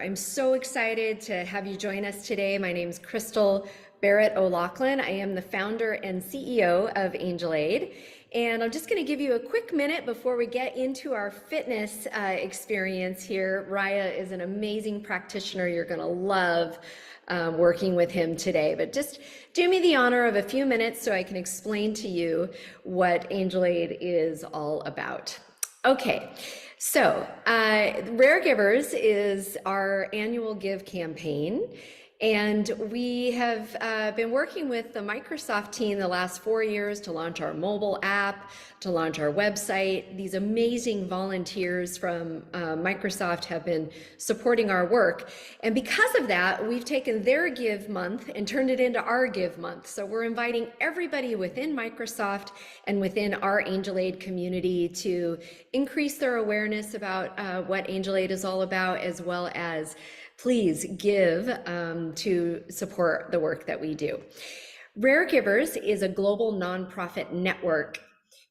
I'm so excited to have you join us today. My name is Crystal Barrett O'Loughlin. I am the founder and CEO of Angel Aid. And I'm just going to give you a quick minute before we get into our fitness experience here. Raya is an amazing practitioner. You're going to love working with him today. But just do me the honor of a few minutes so I can explain to you what Angel Aid is all about. Okay. So, Raregivers is our annual Give campaign, and we have been working with the Microsoft team the last 4 years to launch our mobile app, to launch our website. These amazing volunteers from Microsoft have been supporting our work, and because of that, we've taken their Give month and turned it into our Give month. So we're inviting everybody within Microsoft and within our Angel Aid community to increase their awareness about what Angel Aid is all about, as well as please give to support the work that we do. Raregivers is a global nonprofit network.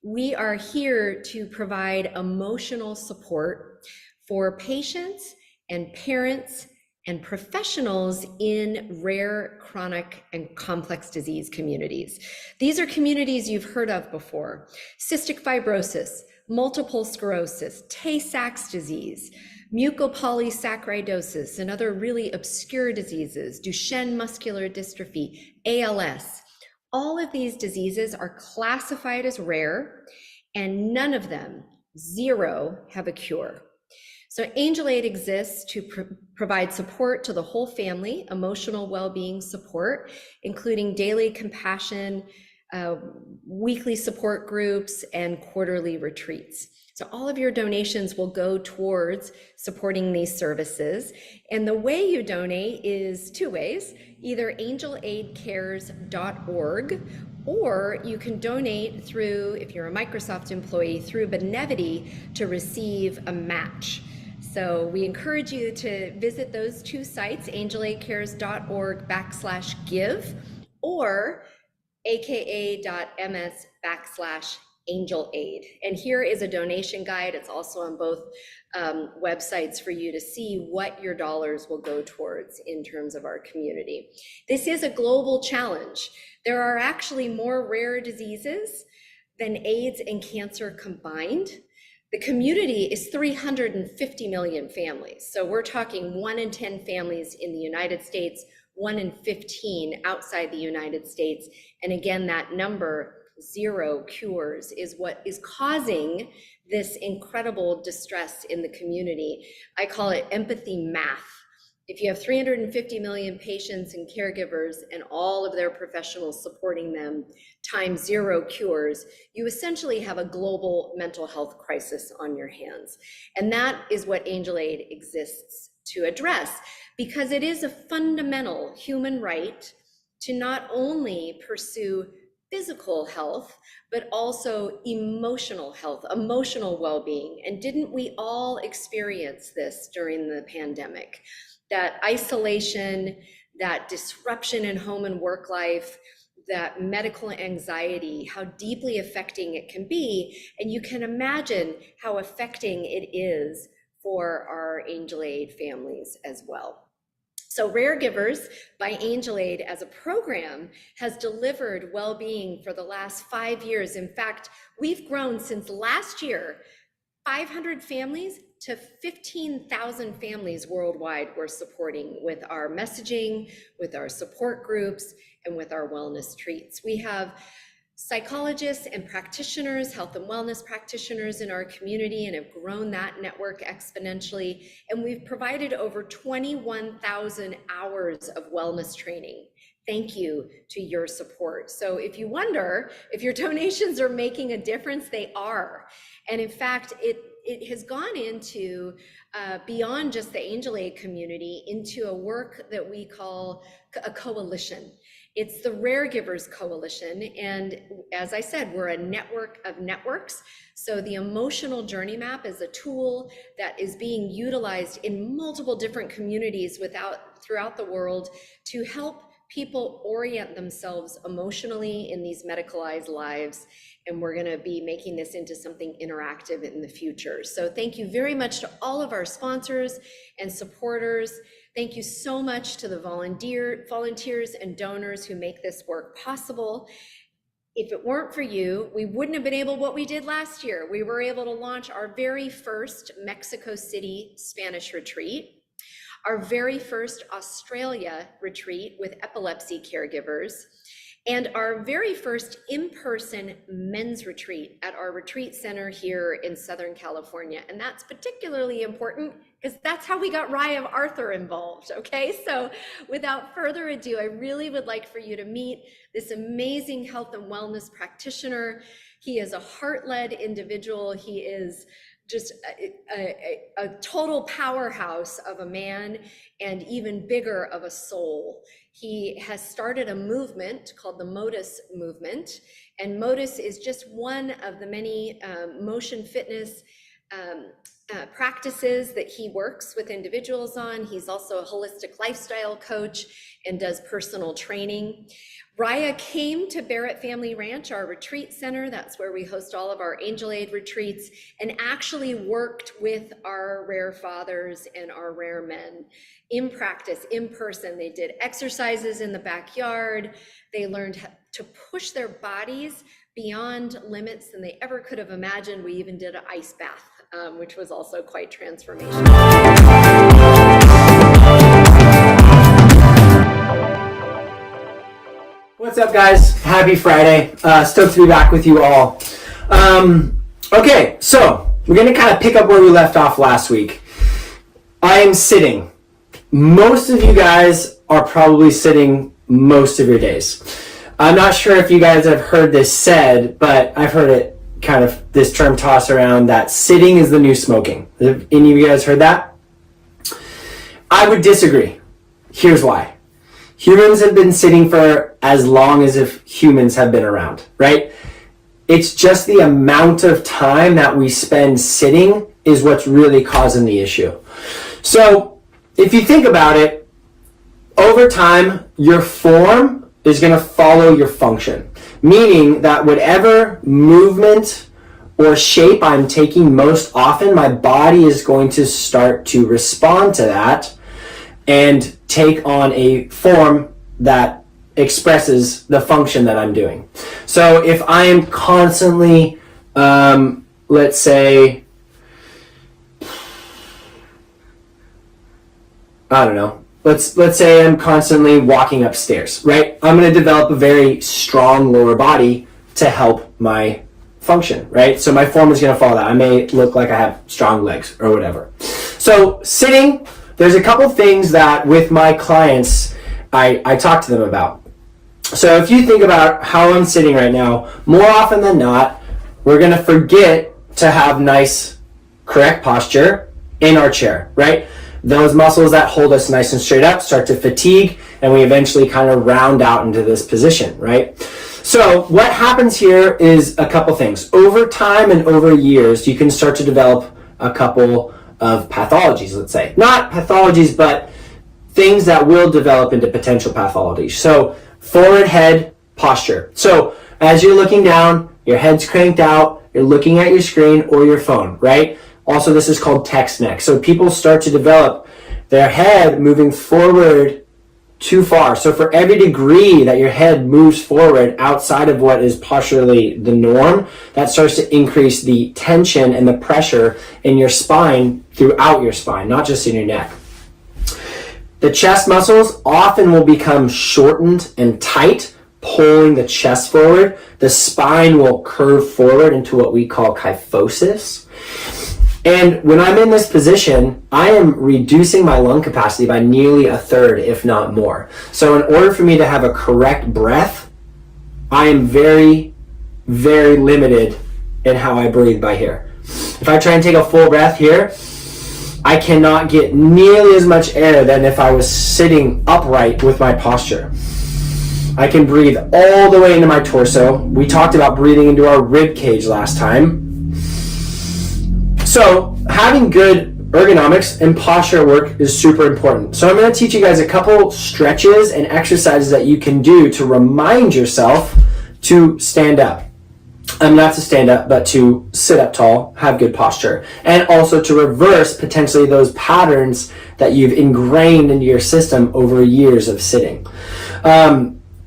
We are here to provide emotional support for patients and parents and professionals in rare, chronic, and complex disease communities. These are communities you've heard of before: cystic fibrosis, multiple sclerosis, Tay-Sachs disease, mucopolysaccharidosis, and other really obscure diseases, Duchenne muscular dystrophy, ALS. All of these diseases are classified as rare, and none of them, zero, have a cure. So Angel Aid exists to provide support to the whole family, emotional well-being support, including daily compassion, weekly support groups, and quarterly retreats. So all of your donations will go towards supporting these services. And the way you donate is two ways: either angelaidcares.org, or you can donate through, if you're a Microsoft employee, through Benevity to receive a match. So we encourage you to visit those two sites, angelaidcares.org/give or aka.ms/Angel Aid. And here is a donation guide. It's also on both websites for you to see what your dollars will go towards in terms of our community. This is a global challenge. There are actually more rare diseases than AIDS and cancer combined. The community is 350 million families. So we're talking 1 in 10 families in the United States, 1 in 15 outside the United States. And again, that number, zero cures, is what is causing this incredible distress in the community. I call it empathy math. If you have 350 million patients and caregivers and all of their professionals supporting them times zero cures, you essentially have a global mental health crisis on your hands. And that is what Angel Aid exists to address, because it is a fundamental human right to not only pursue physical health, but also emotional health, emotional well-being. And didn't we all experience this during the pandemic? That isolation, that disruption in home and work life, that medical anxiety, how deeply affecting it can be. And you can imagine how affecting it is for our Angel Aid families as well. So Raregivers by Angel Aid as a program has delivered well-being for the last 5 years. In fact, we've grown since last year, 500 families to 15,000 families worldwide we're supporting with our messaging, with our support groups, and with our wellness treats. We have psychologists and practitioners, health and wellness practitioners in our community, and have grown that network exponentially. And we've provided over 21,000 hours of wellness training. Thank you to your support. So if you wonder if your donations are making a difference, they are. And in fact, it has gone into beyond just the Angel Aid community into a work that we call a coalition. It's the Raregivers Coalition. And as I said, we're a network of networks. So the emotional journey map is a tool that is being utilized in multiple different communities throughout the world to help people orient themselves emotionally in these medicalized lives. And we're going to be making this into something interactive in the future. So thank you very much to all of our sponsors and supporters. Thank you so much to the volunteers and donors who make this work possible. If it weren't for you, we wouldn't have been able what we did last year. We were able to launch our very first Mexico City Spanish retreat, our very first Australia retreat with epilepsy caregivers, and our very first in-person men's retreat at our retreat center here in Southern California. And that's particularly important because that's how we got Raya Arthur involved, okay? So without further ado, I really would like for you to meet this amazing health and wellness practitioner. He is a heart-led individual. He is just a total powerhouse of a man and even bigger of a soul. He has started a movement called the Modus Movement, and Modus is just one of the many motion fitness practices that he works with individuals on. He's also a holistic lifestyle coach and does personal training. Raya came to Barrett Family Ranch, our retreat center. That's where we host all of our Angel Aid retreats, and actually worked with our rare fathers and our rare men in practice, in person. They did exercises in the backyard. They learned to push their bodies beyond limits than they ever could have imagined. We even did an ice bath, which was also quite transformational. What's up, guys? Happy Friday. Stoked to be back with you all. Okay, so we're going to kind of pick up where we left off last week. I am sitting. Most of you guys are probably sitting most of your days. I'm not sure if you guys have heard this said, but I've heard it kind of this term tossed around that sitting is the new smoking. Have any of you guys heard that? I would disagree. Here's why. Humans have been sitting for as long as if humans have been around, right? It's just the amount of time that we spend sitting is what's really causing the issue. So if you think about it, over time, your form is going to follow your function, meaning that whatever movement or shape I'm taking most often, my body is going to start to respond to that and take on a form that expresses the function that I'm doing. So if I am constantly, let's say, I don't know, let's say I'm constantly walking upstairs, right? I'm going to develop a very strong lower body to help my function, right? So my form is going to follow that. I may look like I have strong legs or whatever. So sitting, there's a couple things that with my clients, I talk to them about. So if you think about how I'm sitting right now, more often than not, we're going to forget to have nice, correct posture in our chair, right? Those muscles that hold us nice and straight up start to fatigue, and we eventually kind of round out into this position, right? So what happens here is a couple things. Over time and over years, you can start to develop a couple of pathologies, let's say. Not pathologies, but things that will develop into potential pathologies. So forward head posture. So as you're looking down, your head's cranked out, you're looking at your screen or your phone, right? Also, this is called text neck. So people start to develop their head moving forward too far. So for every degree that your head moves forward outside of what is posturally the norm, that starts to increase the tension and the pressure in your spine throughout your spine, not just in your neck. The chest muscles often will become shortened and tight, pulling the chest forward. The spine will curve forward into what we call kyphosis. And when I'm in this position, I am reducing my lung capacity by nearly a third, if not more. So in order for me to have a correct breath, I am very, very limited in how I breathe by here. If I try and take a full breath here, I cannot get nearly as much air than if I was sitting upright with my posture. I can breathe all the way into my torso. We talked about breathing into our rib cage last time. So having good ergonomics and posture work is super important. So I'm going to teach you guys a couple stretches and exercises that you can do to remind yourself to stand up. Not to stand up, but to sit up tall, have good posture, and also to reverse potentially those patterns that you've ingrained into your system over years of sitting.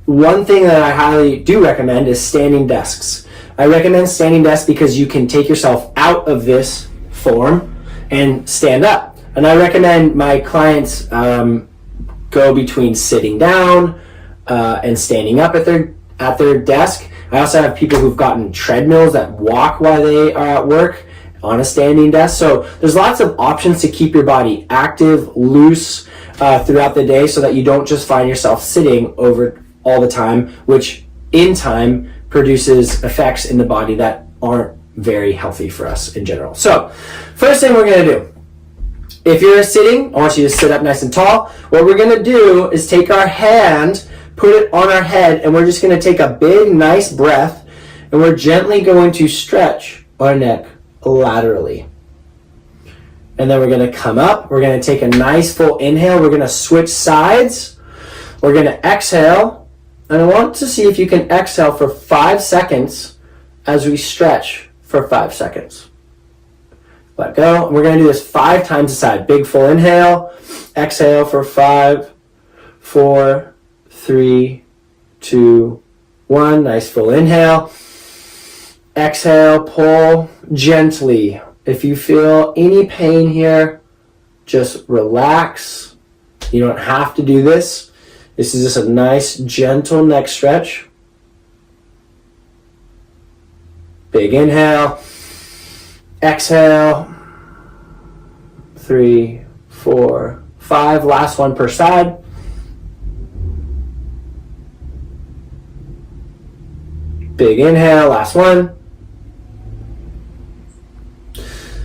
One thing that I highly do recommend is standing desks. I recommend standing desks because you can take yourself out of this form and stand up. And I recommend my clients go between sitting down and standing up at their desk. I also have people who've gotten treadmills that walk while they are at work on a standing desk. So there's lots of options to keep your body active, loose throughout the day so that you don't just find yourself sitting over all the time, which in time produces effects in the body that aren't very healthy for us in general. So first thing we're going to do, if you're sitting, I want you to sit up nice and tall. What we're going to do is take our hand, put it on our head, and we're just going to take a big, nice breath, and we're gently going to stretch our neck laterally. And then we're going to come up. We're going to take a nice full inhale. We're going to switch sides. We're going to exhale. And I want to see if you can exhale for 5 seconds as we stretch for 5 seconds. Let go. And we're going to do this 5 times a side. Big full inhale. Exhale for 5, 4, 3, 2, 1. Nice full inhale. Exhale, pull gently. If you feel any pain here, just relax. You don't have to do this. This is just a nice, gentle neck stretch. Big inhale. Exhale. 3, 4, 5. Last one per side. Big inhale, last one.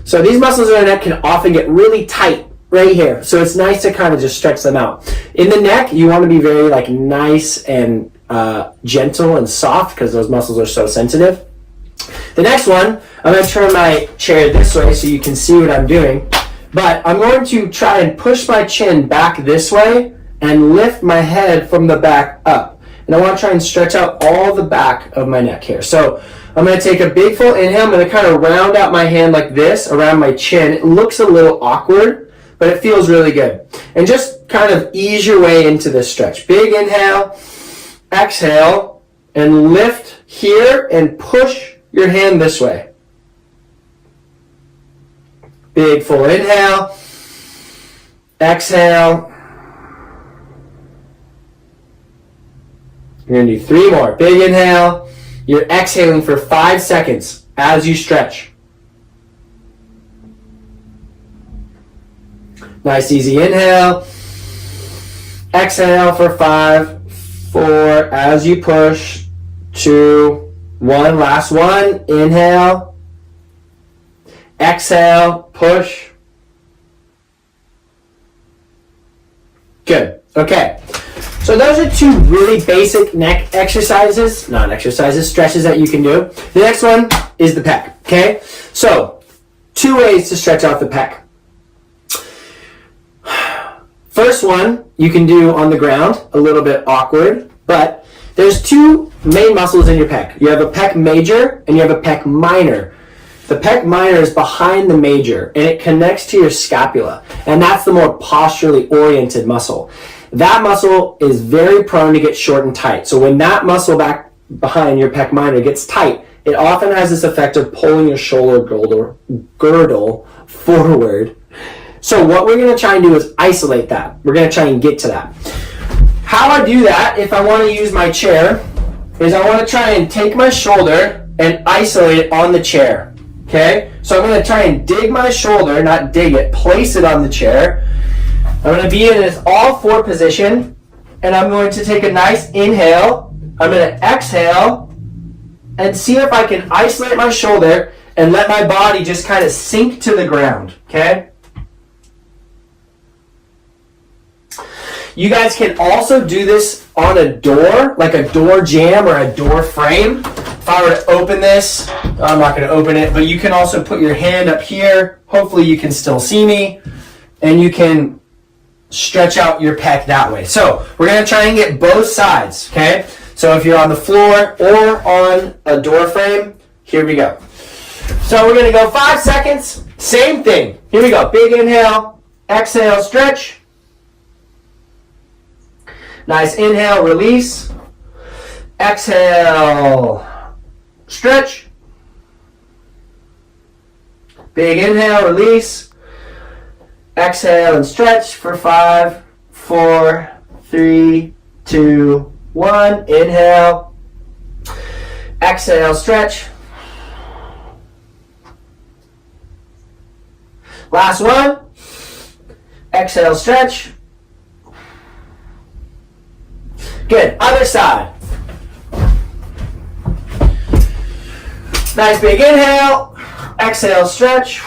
So these muscles in our neck can often get really tight right here. So it's nice to kind of just stretch them out. In the neck, you want to be very nice and gentle and soft because those muscles are so sensitive. The next one, I'm going to turn my chair this way so you can see what I'm doing. But I'm going to try and push my chin back this way and lift my head from the back up. And I want to try and stretch out all the back of my neck here. So I'm going to take a big full inhale. I'm going to kind of round out my hand like this around my chin. It looks a little awkward, but it feels really good. And just kind of ease your way into this stretch. Big inhale, exhale, and lift here and push your hand this way. Big full inhale, exhale. You're going to do 3 more. Big inhale. You're exhaling for 5 seconds as you stretch. Nice easy inhale. Exhale for 5, 4, as you push. 2, 1. Last one. Inhale. Exhale. Push. Good. Okay. So those are 2 really basic neck exercises, not exercises, stretches that you can do. The next one is the pec, okay? So 2 ways to stretch out the pec. First one you can do on the ground, a little bit awkward, but there's 2 main muscles in your pec. You have a pec major and you have a pec minor. The pec minor is behind the major and it connects to your scapula, and that's the more posturally oriented muscle. That muscle is very prone to get short and tight. So when that muscle back behind your pec minor gets tight, it often has this effect of pulling your shoulder girdle forward. So what we're going to try and do is isolate that. We're going to try and get to that. How I do that, if I want to use my chair, is I want to try and take my shoulder and isolate it on the chair. Okay? So I'm going to try and dig my shoulder, not dig it, place it on the chair. I'm going to be in this all 4 position, and I'm going to take a nice inhale. I'm going to exhale and see if I can isolate my shoulder and let my body just kind of sink to the ground, okay? You guys can also do this on a door, like a door jamb or a door frame. if I were to open this, I'm not going to open it, but you can also put your hand up here. Hopefully you can still see me, and you can stretch out your pec that way. So we're going to try and get both sides, okay? So if you're on the floor or on a door frame, here we go. So we're going to go 5 seconds, same thing. Here we go. Big inhale, exhale, stretch. Nice inhale, release. Exhale, stretch. Big inhale, release. Exhale and stretch for 5, 4, 3, 2, 1. Inhale. Exhale, stretch. Last one. Exhale, stretch. Good. Other side. Nice big inhale. Exhale, stretch.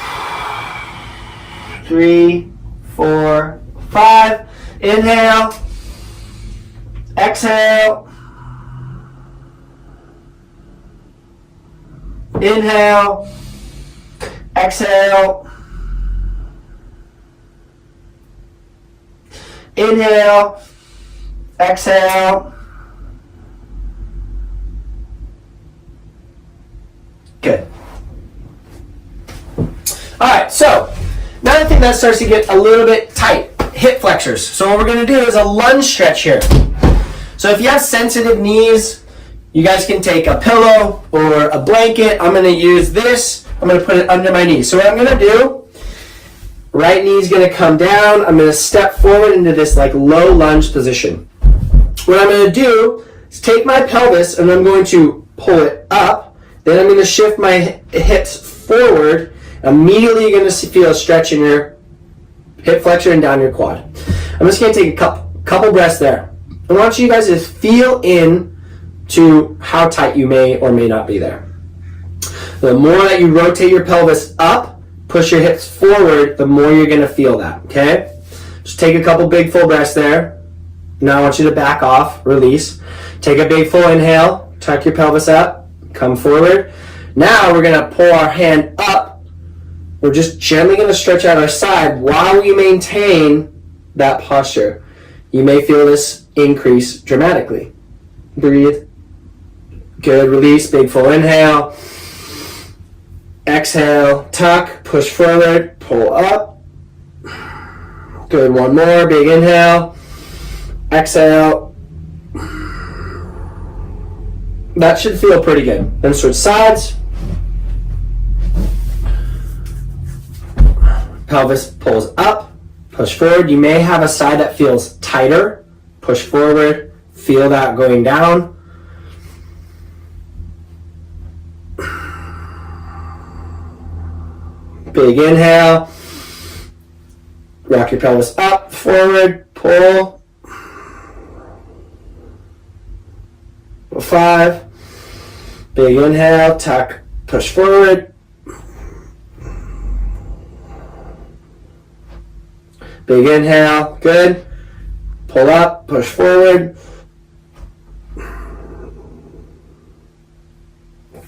3, 4, 5. Inhale. Exhale. Inhale. Exhale. Inhale. Exhale. Good. All right, so now I think that starts to get a little bit tight. Hip flexors. So what we're going to do is a lunge stretch here. So if you have sensitive knees, you guys can take a pillow or a blanket. I'm going to use this. I'm going to put it under my knee. So what I'm going to do, right knee is going to come down. I'm going to step forward into this like low lunge position. What I'm going to do is take my pelvis and I'm going to pull it up. Then I'm going to shift my hips forward. Immediately you're going to feel a stretch in your hip flexor and down your quad. I'm just going to take a couple breaths there. I want you guys to feel in to how tight you may or may not be there. The more that you rotate your pelvis up, push your hips forward, the more you're going to feel that, okay? Just take a couple big full breaths there. Now I want you to back off, release. Take a big full inhale, tuck your pelvis up, come forward. Now we're going to pull our hand up. We're just gently going to stretch out our side while we maintain that posture. You may feel this increase dramatically. Breathe. Good, release, big full inhale. Exhale, tuck, push forward, pull up. Good, one more, big inhale. Exhale. That should feel pretty good. Then switch sides. Pelvis pulls up, push forward. You may have a side that feels tighter. Push forward, feel that going down. Big inhale. Rock your pelvis up, forward, pull. 5. Big inhale, tuck, push forward. Big inhale, good. Pull up, push forward.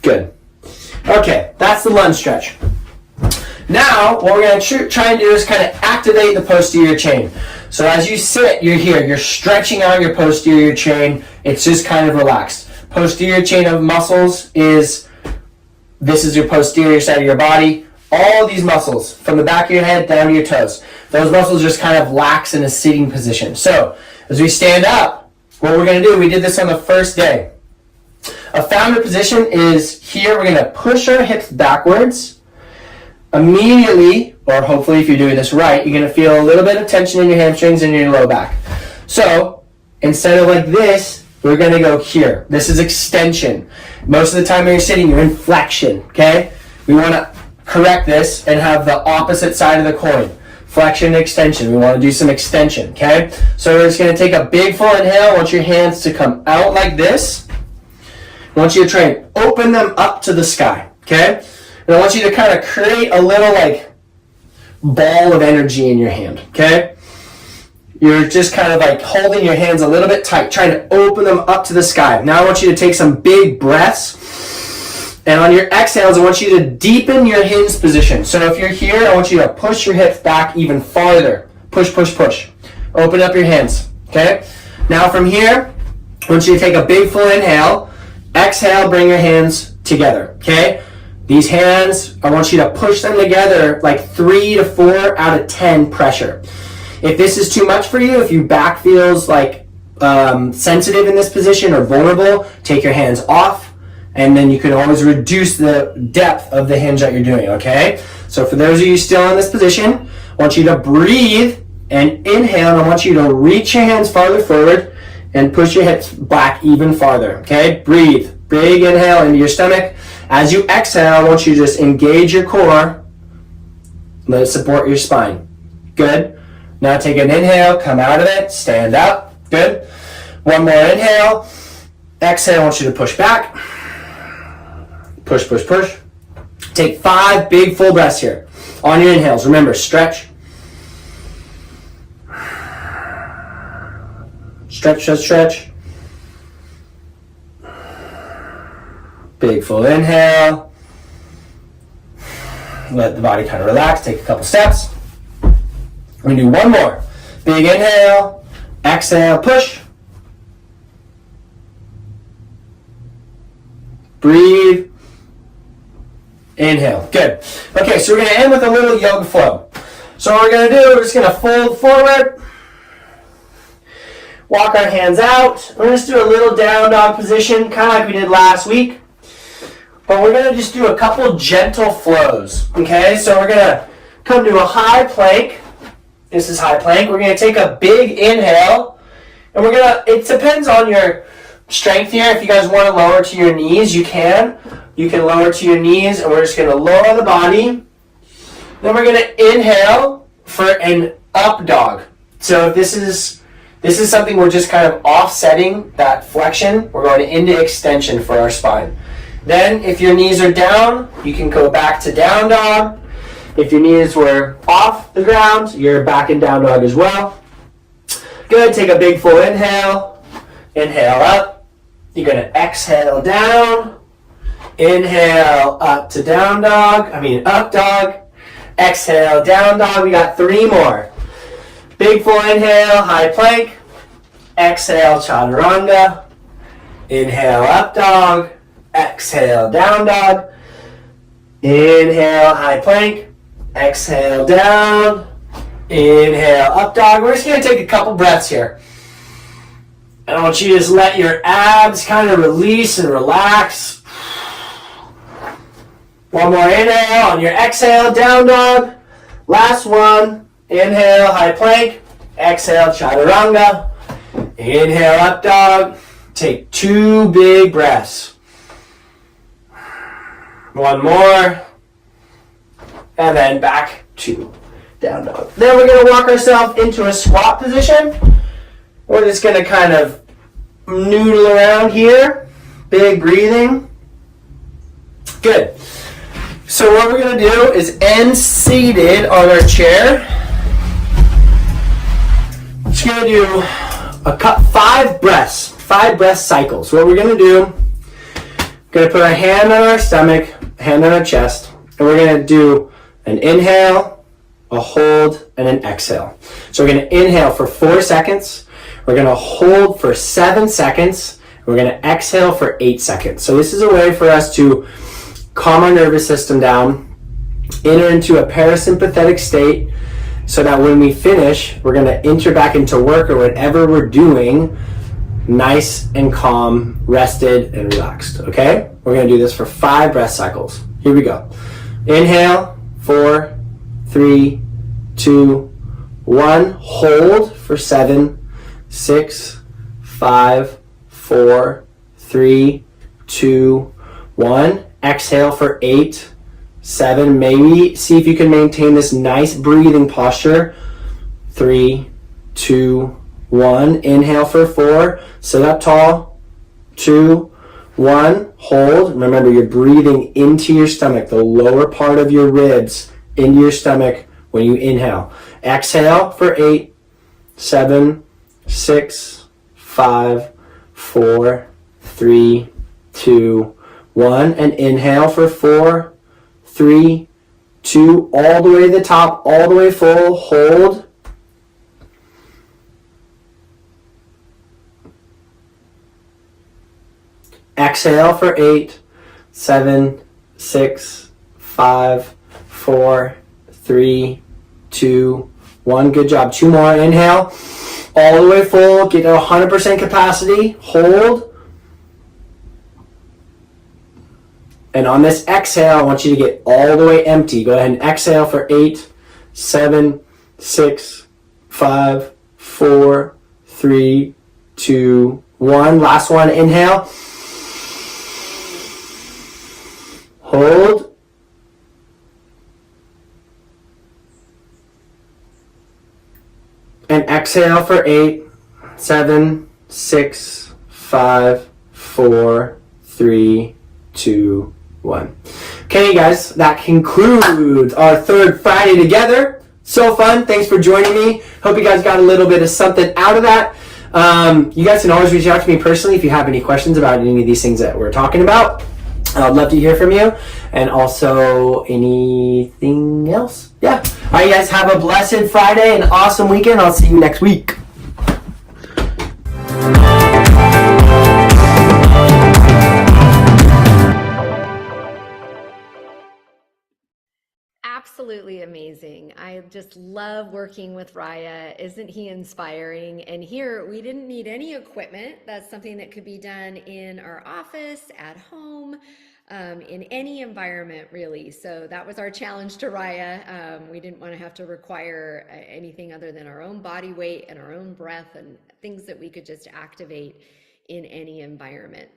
Good. Okay, that's the lunge stretch. Now, what we're going to try and do is kind of activate the posterior chain. So as you sit, you're here. You're stretching out your posterior chain. It's just kind of relaxed. Posterior chain of muscles is, this is your posterior side of your body. All these muscles, from the back of your head down to your toes, those muscles just kind of lax in a sitting position. So as we stand up, what we're going to do, we did this on the first day. A founder position is here. We're going to push our hips backwards. Immediately, or hopefully if you're doing this right, you're going to feel a little bit of tension in your hamstrings and your low back. So instead of like this, we're going to go here. This is extension. Most of the time when you're sitting, you're in flexion, okay? We want to correct this and have the opposite side of the coin. Flexion, extension. We want to do some extension, okay? So we're just going to take a big full inhale. I want your hands to come out like this. I want you to try and open them up to the sky, okay? And I want you to kind of create a little like ball of energy in your hand, okay? You're just kind of like holding your hands a little bit tight, trying to open them up to the sky. Now I want you to take some big breaths. And on your exhales, I want you to deepen your hinge position. So if you're here, I want you to push your hips back even farther. Push, push, push. Open up your hands, okay? Now from here, I want you to take a big full inhale. Exhale, bring your hands together, okay? These hands, I want you to push them together like 3 to 4 out of 10 pressure. If this is too much for you, if your back feels like sensitive in this position or vulnerable, take your hands off, and then you can always reduce the depth of the hinge that you're doing, okay? So for those of you still in this position, I want you to breathe and inhale, and I want you to reach your hands farther forward and push your hips back even farther, okay? Breathe. Big inhale into your stomach. As you exhale, I want you to just engage your core. Let it support your spine. Good. Now take an inhale, come out of it, stand up. Good. One more inhale. Exhale, I want you to push back. Push, push, push. Take 5 big full breaths here. On your inhales, remember, stretch. Stretch, stretch, stretch. Big full inhale. Let the body kind of relax. Take a couple steps. We're going to do one more. Big inhale. Exhale. Push. Breathe. Inhale. Good. Okay, so we're going to end with a little yoga flow. So what we're going to do, we're just going to fold forward. Walk our hands out. We're going to just do a little down dog position, kind of like we did last week. But we're going to just do a couple gentle flows. Okay, so we're going to come to a high plank. This is high plank. We're going to take a big inhale. And we're going to, it depends on your strength here. If you guys want to lower to your knees, you can. You can lower to your knees, and we're just going to lower the body. Then we're going to inhale for an up dog. So if this is something we're just kind of offsetting that flexion. We're going into extension for our spine. Then if your knees are down, you can go back to down dog. If your knees were off the ground, you're back in down dog as well. Good, take a big full inhale. Inhale up. You're going to exhale down. Inhale up to down dog. Up dog. Exhale down dog. We got 3 more. Big full inhale, high plank. Exhale, chaturanga. Inhale, up dog. Exhale, down dog. Inhale, high plank. Exhale, down. Inhale, up dog. We're just going to take a couple breaths here. And I want you to just let your abs kind of release and relax. One more inhale on your exhale, down dog. Last one. Inhale, high plank. Exhale, chaturanga. Inhale, up dog. Take 2 big breaths. One more. And then back to down dog. Then we're going to walk ourselves into a squat position. We're just going to kind of noodle around here. Big breathing. Good. So what we're going to do is end seated on our chair. Just going to do 5 breaths, 5 breath cycles. What we're going to do, going to put our hand on our stomach, hand on our chest, and we're going to do an inhale, a hold, and an exhale. So we're going to inhale for 4 seconds. We're going to hold for 7 seconds. We're going to exhale for 8 seconds. So this is a way for us to calm our nervous system down, enter into a parasympathetic state, so that when we finish, we're going to enter back into work or whatever we're doing nice and calm, rested, and relaxed. Okay? We're going to do this for 5 breath cycles. Here we go. Inhale, 4, 3, 2, 1. Hold for 7, 6, 5, 4, 3, 2, 1. Exhale for 8, 7. Maybe see if you can maintain this nice breathing posture. 3, 2, 1. Inhale for 4. Sit up tall. 2, 1. Hold. Remember, you're breathing into your stomach, the lower part of your ribs, into your stomach when you inhale. Exhale for 8, 7, 6, 5, 4, 3, 2, 1, and inhale for 4, 3, 2, all the way to the top, all the way full, hold. Exhale for 8, 7, 6, 5, 4, 3, 2, 1. Good job. 2 more. Inhale. All the way full. Get to 100% capacity. Hold. And on this exhale, I want you to get all the way empty. Go ahead and exhale for 8, 7, 6, 5, 4, 3, 2, 1. Last one. Inhale. Hold. And exhale for 8, 7, 6, 5, 4, 3, 2, 1. Okay, guys, that concludes our third Friday together. So fun. Thanks for joining me. Hope you guys got a little bit of something out of that. You guys can always reach out to me personally if you have any questions about any of these things that we're talking about. I'd love to hear from you. And also anything else. Yeah. All right, guys, have a blessed Friday and awesome weekend. I'll see you next week. Absolutely amazing. I just love working with Raya. Isn't he inspiring? And here we didn't need any equipment. That's something that could be done in our office, at home, in any environment, really. So that was our challenge to Raya. We didn't want to have to require anything other than our own body weight and our own breath and things that we could just activate in any environment.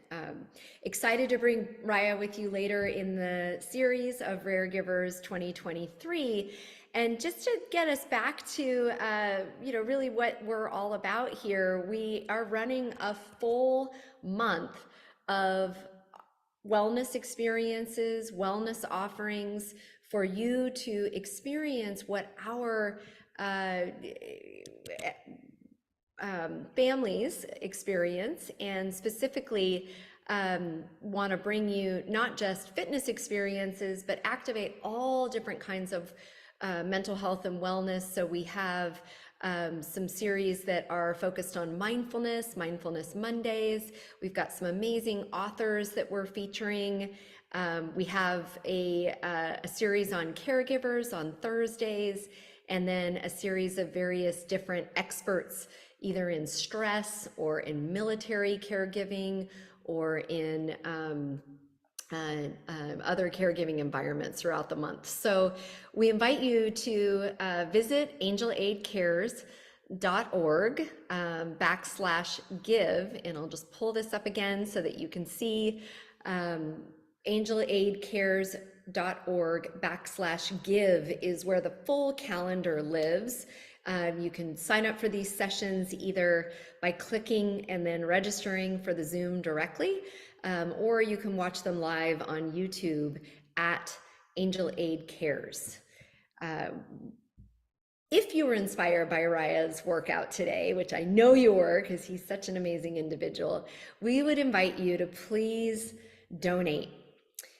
Excited to bring Raya with you later in the series of Raregivers 2023. And just to get us back to, really what we're all about here, we are running a full month of wellness experiences, wellness offerings for you to experience what our families experience, and specifically want to bring you not just fitness experiences, but activate all different kinds of mental health and wellness. So we have some series that are focused on mindfulness Mondays. We've got some amazing authors that we're featuring. We have a series on caregivers on Thursdays, and then a series of various different experts, either in stress or in military caregiving or in other caregiving environments throughout the month. So we invite you to visit angelaidcares.org /give, and I'll just pull this up again so that you can see angelaidcares.org /give is where the full calendar lives. You can sign up for these sessions either by clicking and then registering for the Zoom directly, or you can watch them live on YouTube at Angel Aid Cares. If you were inspired by Raya's workout today, which I know you were because he's such an amazing individual, we would invite you to please donate.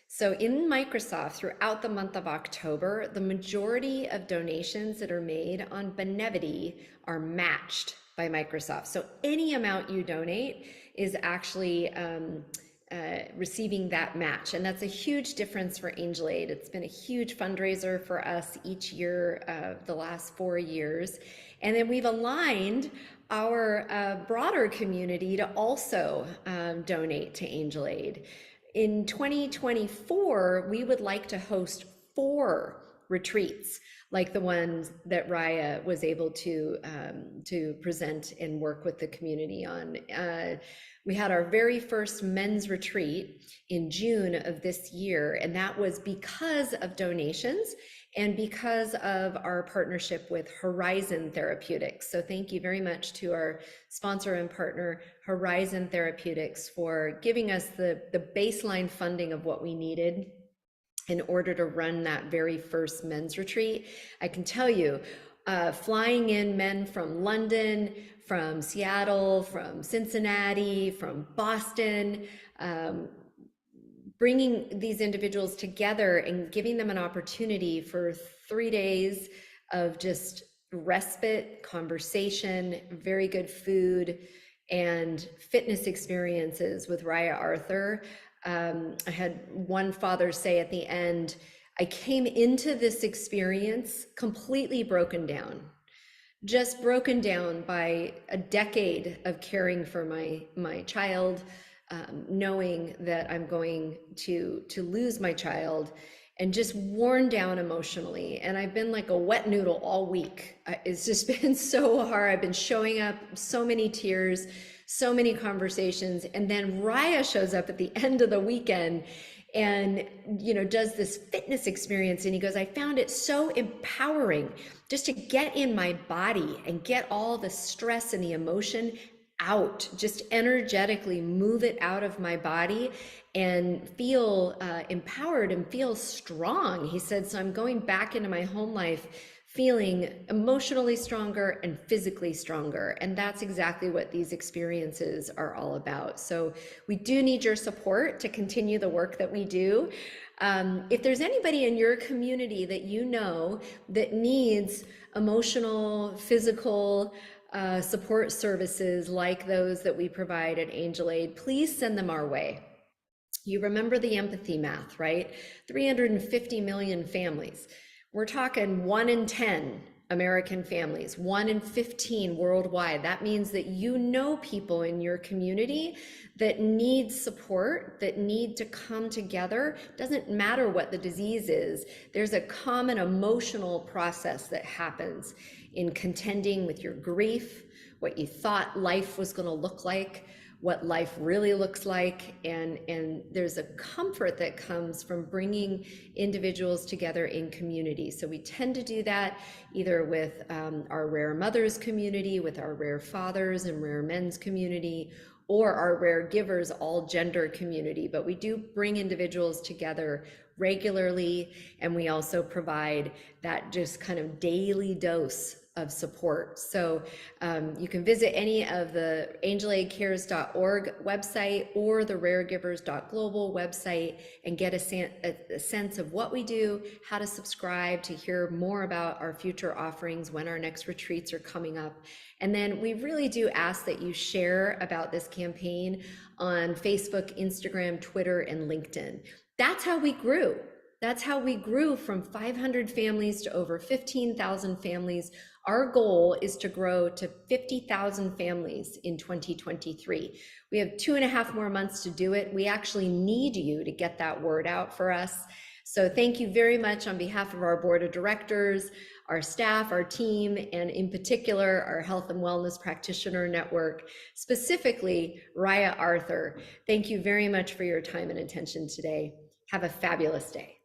So in Microsoft, throughout the month of October, the majority of donations that are made on Benevity are matched by Microsoft. So any amount you donate is actually receiving that match. And that's a huge difference for Angel Aid. It's been a huge fundraiser for us each year, the last 4 years. And then we've aligned our broader community to also donate to Angel Aid. In 2024, we would like to host 4 retreats like the ones that Raya was able to present and work with the community on. We had our very first men's retreat in June of this year, and that was because of donations and because of our partnership with Horizon Therapeutics. So thank you very much to our sponsor and partner, Horizon Therapeutics, for giving us the baseline funding of what we needed in order to run that very first men's retreat. I can tell you, flying in men from London, from Seattle, from Cincinnati, from Boston, bringing these individuals together and giving them an opportunity for 3 days of just respite, conversation, very good food, and fitness experiences with Raya Arthur. I had one father say at the end, I came into this experience completely broken down, just broken down by a decade of caring for my child, knowing that I'm going to lose my child, and just worn down emotionally. And I've been like a wet noodle all week. It's just been so hard. I've been showing up, so many tears, so many conversations. And then Raya shows up at the end of the weekend and does this fitness experience, and he goes, I found it so empowering just to get in my body and get all the stress and the emotion out, just energetically move it out of my body and feel empowered and feel strong. He said, so I'm going back into my home life feeling emotionally stronger and physically stronger. And that's exactly what these experiences are all about. So we do need your support to continue the work that we do. If there's anybody in your community that you know that needs emotional, physical support services like those that we provide at Angel Aid, please send them our way. You remember the empathy math, right? 350 million families. We're talking 1 in 10 American families, 1 in 15 worldwide. That means that you know people in your community that need support, that need to come together. Doesn't matter what the disease is. There's a common emotional process that happens in contending with your grief, what you thought life was going to look like, what life really looks like, and there's a comfort that comes from bringing individuals together in community. So we tend to do that either with our Rare Mothers community, with our Rare Fathers and Rare Men's community, or our Raregivers all gender community. But we do bring individuals together regularly, and we also provide that just kind of daily dose of support. So you can visit any of the angelaidcares.org website or the raregivers.global website and get a sense of what we do, how to subscribe to hear more about our future offerings, when our next retreats are coming up. And then we really do ask that you share about this campaign on Facebook, Instagram, Twitter, and LinkedIn. That's how we grew. That's how we grew from 500 families to over 15,000 families. Our goal is to grow to 50,000 families in 2023. We have 2.5 more months to do it. We actually need you to get that word out for us. So thank you very much on behalf of our board of directors, our staff, our team, and in particular, our health and wellness practitioner network, specifically Raya Arthur. Thank you very much for your time and attention today. Have a fabulous day.